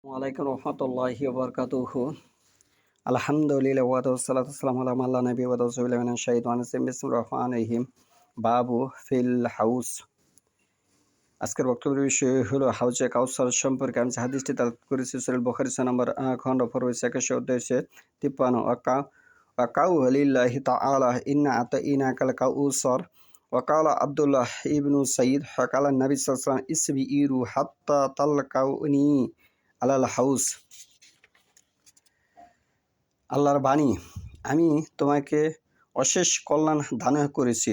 ওয়ালাইকুম রহমতুল্লাহি ওয়া বারাকাতুহু। আলহামদুলিল্লাহ ওয়া সালাতু ওয়াসসালামু আলা মান লা নাবিয়্যা বা'দাহু বিসমিল্লাহির মিনাশ শাইতানির রাজিম বিসমিল্লাহির রহমানির রহিম। বাবু ফিল হাউস। আজকের বক্তব্যের বিষয় হলো হাউজে কাউসার সম্পর্কে। আমি যে হাদিসটি তেলাওয়াত করেছি সূরা বুখারী 6 নম্বর খণ্ড পর্ব 81 অধ্যায় 53 ওয়া কাউলিল্লাহি তাআলা ইন্না আতাইনাকাল কাউসার ওয়া ক্বালা আব্দুল্লাহ ইবনু সাইদ ক্বালা নবী সাল্লাল্লাহু আলাইহি ওয়াসাল্লাম ইসবিরু হাত্তা তালকাউনি আলাল হাউস। আল্লাহর বাণী, আমি তোমাকে অশেষ কল্যাণ দান করেছি।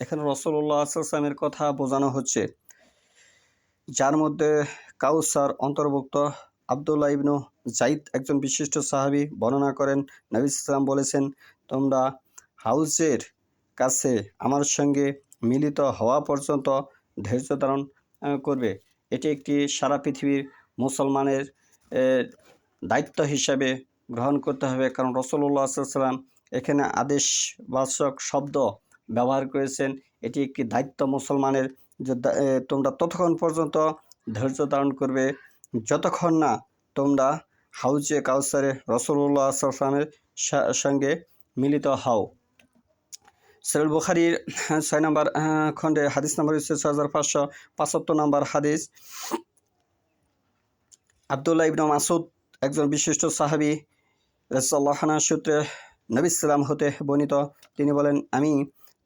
এখানে রাসূলুল্লাহ সাল্লাল্লাহু আলাইহি ওয়াসাল্লামের কথা বোঝানো হচ্ছে, যার মধ্যে কাউসার অন্তর্ভুক্ত। আব্দুল্লাহ ইবনু যায়েদ একজন বিশিষ্ট সাহাবী বর্ণনা করেন, নবী সাল্লাল্লাহু আলাইহি ওয়াসাল্লাম বলেছেন, তোমরা হাউজের কাছে আমার সঙ্গে মিলিত হওয়া পর্যন্ত ধৈর্য ধারণ করবে। এটি একটি সারা পৃথিবীর মুসলমানের দায়িত্ব হিসাবে গ্রহণ করতে হবে, কারণ রাসূলুল্লাহ সাল্লাল্লাহু আলাইহি ওয়াসাল্লাম এখানে আদেশবাচক শব্দ ব্যবহার করেছেন। এটি একটি দায়িত্ব মুসলমানের, যে তোমরা ততক্ষণ পর্যন্ত ধৈর্য ধারণ করবে যতক্ষণ না তোমরা হাউজে কাউসারে রাসূলুল্লাহ সাল্লাল্লাহু আলাইহি ওয়াসাল্লামের সঙ্গে মিলিত হও। সহিহ বুখারীর 6 নম্বর খণ্ডে হাদিস নম্বর 6575 নম্বর হাদিস। আব্দুল্লাহ ইবনে মাসউদ একজন বিশিষ্ট সাহাবী রাদিয়াল্লাহু আনহু সূত্রে নবী সাল্লাল্লাহু হতে বর্ণিত, তিনি বলেন, আমি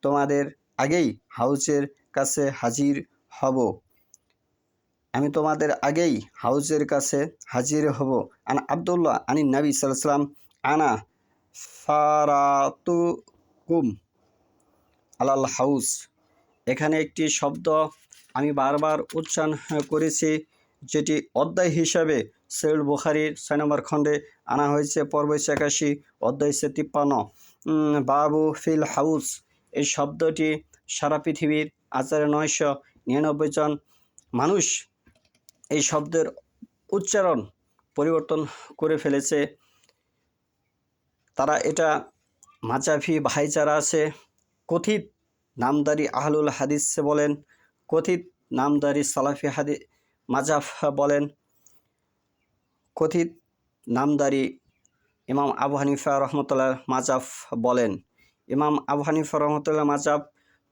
তোমাদের আগেই হাউজের কাছে হাজির হব। আমি তোমাদের আগেই হাউজের কাছে হাজির হব। আন আব্দুল্লাহ আনি নবী সাল্লাল্লাহু আলাইহি ওয়াসাল্লাম আনা ফারাতুকুম আলাল হাউস। এখানে একটি শব্দ আমি বারবার উচ্চারণ করেছি, যেটি অধ্যায় হিসাবে সহিহ বুখারীর 6 নম্বর খণ্ডে আনা হয়েছে, পর্ব 81 অধ্যায় 53। বাবু ফিল হাউস। এই শব্দটি সারা পৃথিবীর 999 জন মানুষ এই শব্দের উচ্চারণ পরিবর্তন করে ফেলেছে। তারা এটা মাজাফি ভাই যারা আছে, কথিত নামদারি আহলুল হাদিস বলেন, কথিত নামদারি সালাফি হাদিস মাজাফ বলেন, কথিত নামদারি ইমাম আবু হানিফা রহমতুল্লাহ মাজাফ বলেন। ইমাম আবু হানিফা রহমতুল্লাহ মাজাফ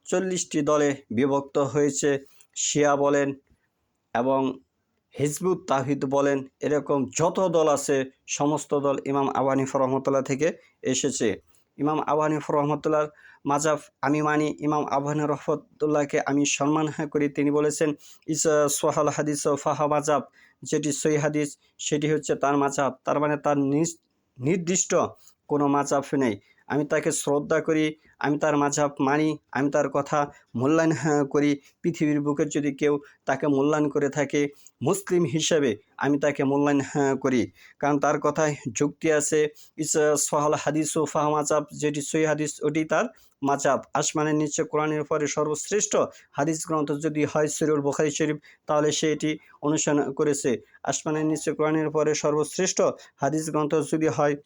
40টি দলে বিভক্ত হয়েছে। শিয়া বলেন এবং হিজবুত তাওহীদ বলেন, এরকম যত দল আছে সমস্ত দল ইমাম আবু হানিফা রহমতুল্লাহ থেকে এসেছে। ইমাম আবু হানিফা রহমতুল্লাহর মাজাব আমি মানি, ইমাম আবু হানিফা রহমতুল্লাহকে আমি সম্মান করি। তিনি বলেছেন, ইসা সোহাল হাদিস ও ফাহা মাজাব, যেটি সহি হাদিস সেটি হচ্ছে তার মাজাব। তার মানে তার নির্দিষ্ট কোনো মাজাব নেই। আমি তাকে শ্রদ্ধা করি, আমি তার মাঝহাব মানি, আমি তার কথা মূল্যায়ন করি। পৃথিবীর বুকে যদি কেউ তাকে মূল্যায়ন করে থাকে মুসলিম হিসাবে, আমি তাকে মূল্যায়ন করি, কারণ তার কথায় যুক্তি আছে। সোহাল হাদিস ও ফাহা মাজাব, যেটি সহি হাদিস ওটি তার মাজাব। আসমানের নিচে কোরআনের পরে সর্বশ্রেষ্ঠ হাদিস গ্রন্থ যদি হয় সহিহ বুখারী শরীফ, তাহলে সে এটি অনুসরণ করেছে। আসমানের নিচে কোরআনের পরে সর্বশ্রেষ্ঠ হাদিস গ্রন্থ যদি হয়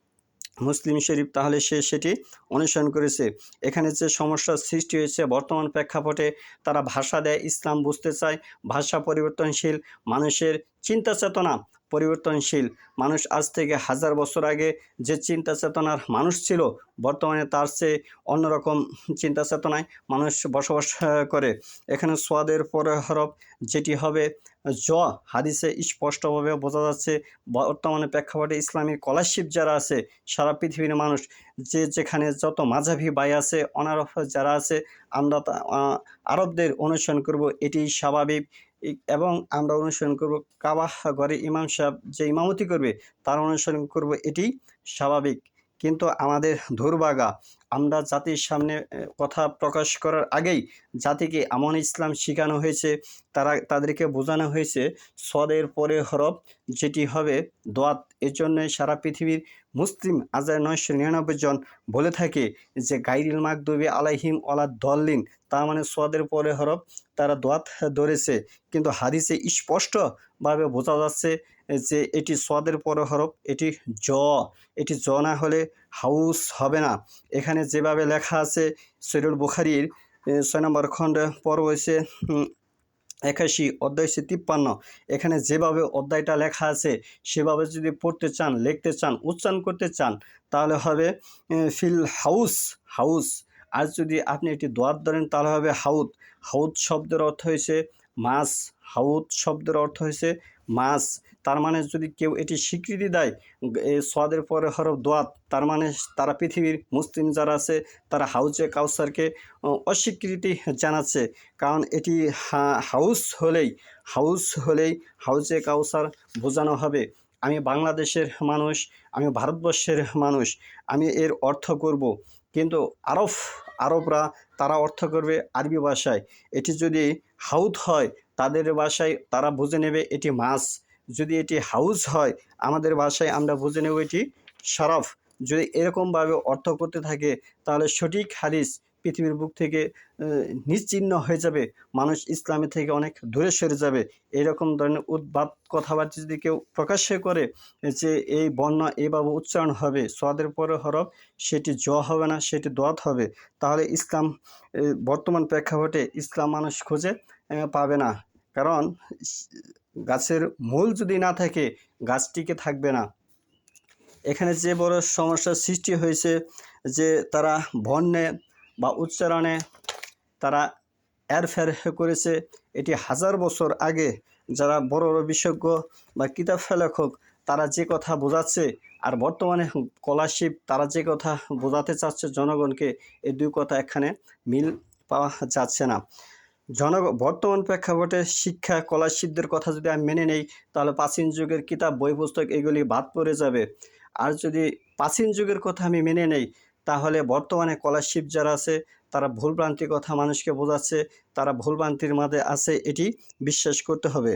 মুসলিম শরীফ, তাহলে সে সেটি অনুসরণ করেছে। এখানে যে সমস্যার সৃষ্টি হয়েছে বর্তমান প্রেক্ষাপটে, তারা ভাষা দেয়, ইসলাম বুঝতে চায়। ভাষা পরিবর্তনশীল, মানুষের চিন্তা চেতনা পরিবর্তনশীল। মানুষ আজ থেকে 1000 বছর আগে যে চিন্তা চেতনার মানুষ ছিল, বর্তমানে তার চেয়ে অন্যরকম চিন্তা চেতনায় মানুষ বসবাস করে। এখানে সোয়াদের পরে হরফ যেটি হবে জ, হাদিসে স্পষ্টভাবে বোঝা যাচ্ছে। বর্তমানে প্রেক্ষাপটে ইসলামী স্কলারশিপ যারা আছে, সারা পৃথিবীর মানুষ যে যেখানে যত মাঝাবি ভাই আছে, অনারব যারা আছে, আমরা আরবদের অনুসরণ করব, এটি স্বাভাবিক। এবং আমরা অনুসরণ করব কাবা ঘরে ইমাম সাহেব যে ইমামতি করবে তার অনুসরণ করব, এটি স্বাভাবিক। কিন্তু আমাদের দুর্ভাগা, আমরা জাতির সামনে কথা প্রকাশ করার আগেই জাতিকে এমন ইসলাম শেখানো হয়েছে, তাদেরকে বোঝানো হয়েছে সদের পরে হরফ যেটি হবে দোয়াত। এর জন্যই সারা পৃথিবীর মুসলিম 999 জন বলে থাকে যে গাইরিল মাগদুবি আলাইহিম ওয়ালাদ দল্লিন, তার মানে সদের পরে হরফ তারা দোয়াত ধরেছে। কিন্তু হাদিসে স্পষ্টভাবে বোঝা যাচ্ছে যে এটি সদের পরে হরফ, এটি জ। এটি জ না হলে হাউস হবে না। এখানে যেভাবে লেখা আছে সহিহ বুখারীর 6 নম্বর খণ্ড পর্ব হয়েছে 81 অধ্যায় হচ্ছে 53। এখানে যেভাবে অধ্যায়টা লেখা আছে সেভাবে যদি পড়তে চান, লিখতে চান, উচ্চারণ করতে চান তাহলে হবে ফিল হাউস, হাউস। আর যদি আপনি একটি দোয়াত ধরেন তাহলে হবে হাউদ। হাউদ শব্দের অর্থ হয়েছে মাছ, হাউদ শব্দের অর্থ হয়েছে মাছ। তার মানে যদি কেউ এটি স্বীকৃতি দেয় এই সোয়াদের পরে হরফ দোয়াত, তার মানে তারা পৃথিবীর মুসলিম যারা আছে তারা হাউজে কাউসারকে অস্বীকৃতি জানাচ্ছে। কারণ এটি হাউস হলেই হাউজে কাউসার বোঝানো হবে। আমি বাংলাদেশের মানুষ, আমি ভারতবর্ষের মানুষ, আমি এর অর্থ করব। কিন্তু আরবরা তারা অর্থ করবে আরবি ভাষায়। এটি যদি হাউদ হয় তাদের ভাষায় তারা বুঝে নেবে এটি মাছ। যদি এটি হাউস হয় আমাদের ভাষায় আমরা বুঝে নেব এটি শরফ। যদি এরকমভাবে অর্থ করতে থাকে তাহলে সঠিক হাদিস পৃথিবীর বুক থেকে নিশ্চিহ্ন হয়ে যাবে, মানুষ ইসলামে থেকে অনেক দূরে সরে যাবে। এরকম ধরনের উদ্ভট কথাবার্তা যদি কেউ প্রকাশ্যে করে যে এই বর্ণ এইভাবে উচ্চারণ হবে, সোয়াদের পরে হরফ, সেটি জ হবে না, সেটি দোয়াত হবে, তাহলে ইসলাম বর্তমান প্রেক্ষাপটে ইসলাম মানুষ খুঁজে পাবে না। কারণ গাছের মূল যদি না থাকে গাছ টিকে থাকবে না। এখানে যে বড় সমস্যার সৃষ্টি হয়েছে যে তারা বর্ণে বা উচ্চারণে তারা এরফের করেছে। এটি হাজার বছর আগে যারা বড় বড় বিশেষজ্ঞ বা কিতাব লেখক তারা যে কথা বোঝাচ্ছে আর বর্তমানে স্কলারশিপ তারা যে কথা বোঝাতে চাচ্ছে জনগণকে, এই দুই কথা এখানে মিল পাওয়া যাচ্ছে না। বর্তমান প্রেক্ষাপটে শিক্ষা স্কলারশিপদের কথা যদি আমি মেনে নেই তাহলে প্রাচীন যুগের কিতাব বই পুস্তক এগুলি বাদ পড়ে যাবে। আর যদি প্রাচীন যুগের কথা আমি মেনে নেই তাহলে বর্তমানে স্কলারশিপ যারা আছে তারা ভুলভ্রান্তির কথা মানুষকে বোঝাচ্ছে, তারা ভুলভ্রান্তির মাঝে আছে, এটি বিশ্বাস করতে হবে।